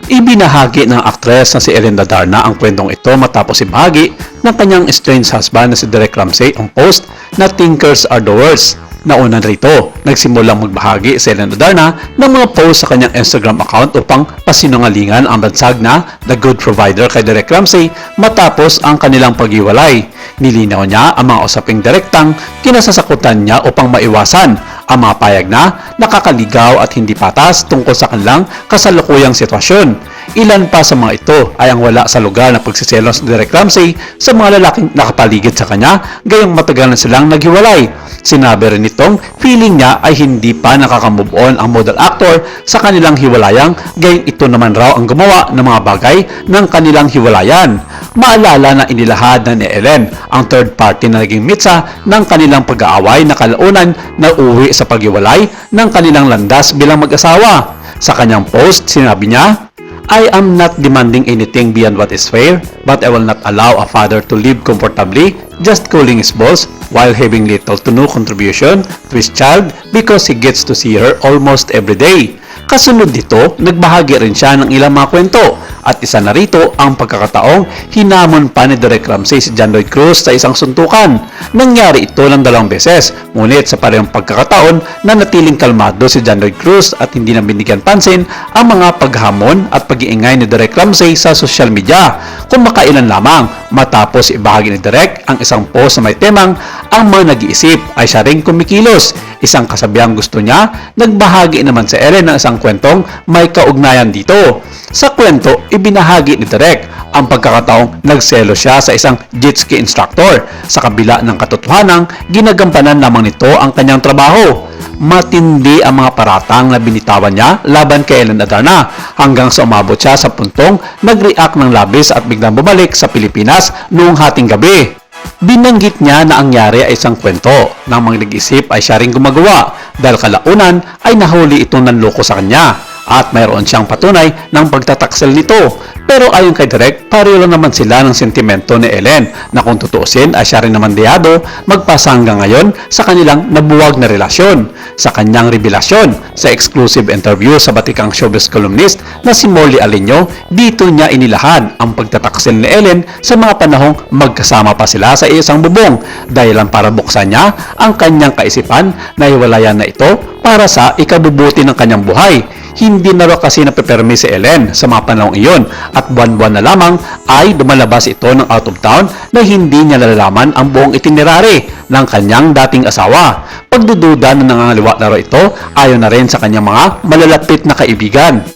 Ibinahagi ng aktres na si Ellen Adarna ang kwentong ito matapos ibahagi ng kanyang estranged husband na si Derek Ramsey ang post na "Thinkers are the worst". Nauna rito, nagsimulang magbahagi si Ellen Adarna ng mga post sa kanyang Instagram account upang pasinungalingan ang bansag na The Good Provider kay Derek Ramsey matapos ang kanilang paghiwalay. Nilinaw niya ang mga usaping direktang kinasasakutan niya upang maiwasan ang mga payag na nakakaligaw at hindi patas tungkol sa kanilang kasalukuyang sitwasyon. Ilan pa sa mga ito ay ang wala sa lugar na pagsiselos ni Derek Ramsey sa mga lalaking nakapaligid sa kanya gayong matagal na silang naghiwalay. Sinabi rin nitong feeling niya ay hindi pa nakaka-move on ang model actor sa kanilang hiwalayang gayong ito naman raw ang gumawa ng mga bagay ng kanilang hiwalayan. Maalala na inilahad na ni Ellen ang third party na naging mitsa ng kanilang pag-aaway na kalaunan na uwi sa paghiwalay ng kanilang landas bilang mag-asawa. Sa kanyang post, sinabi niya, "I am not demanding anything beyond what is fair, but I will not allow a father to live comfortably just cooling his balls while having little to no contribution to his child because he gets to see her almost every day." Kasunod dito, nagbahagi rin siya ng ilang mga kwento at isa na rito ang pagkakataong hinamon pa ni Derek Ramsey si John Lloyd Cruz sa isang suntukan. Nangyari ito ng 2 beses, ngunit sa parehong pagkakataon na natiling kalmado si John Lloyd Cruz at hindi na binigyan pansin ang mga paghamon at pag-iingay ni Derek Ramsey sa social media. Kung makailan lamang matapos ibahagi ni Derek ang isang post na may temang "Ang mga nag-iisip ay siya ring kumikilos", isang kasabihang gusto niya, nagbahagi naman si Ellen ng isang kwentong may kaugnayan dito. Sa kwento, ibinahagi ni Derek ang pagkakataong nagselo siya sa isang jet ski instructor sa kabila ng katotohanang ginagampanan lamang nito ang kanyang trabaho. Matindi ang mga paratang na binitawan niya laban kay Ellen Adarna hanggang sa umabot siya sa puntong nag-react ng labis at biglang bumalik sa Pilipinas noong hating gabi. Binanggit niya na ang yari ay isang kwento ng mga nag-isip ay siya ring gumagawa dahil kalaunan ay nahuli itong nanloko sa kanya at mayroon siyang patunay ng pagtataksel nito. Pero ayon kay Derek, pareho lang naman sila ng sentimento ni Ellen na kung tutuusin ay siya rin naman diyado magpasa hanggang ngayon sa kanilang nabuwag na relasyon. Sa kanyang revelasyon sa exclusive interview sa batikang showbiz columnist na si Molly Alinio, dito niya inilahad ang pagtataksil ni Ellen sa mga panahong magkasama pa sila sa isang bubong dahilan para buksan niya ang kanyang kaisipan na hiwalayan na ito para sa ikabubuti ng kanyang buhay. Hindi na raw kasi napepermi si Ellen sa mga panahong iyon at buwan-buwan na lamang ay dumalabas ito ng out of town na hindi niya nalalaman ang buong itinerary ng kanyang dating asawa. Pagdududa na nangangaliwa na raw ito ayon na rin sa kanyang mga malalapit na kaibigan.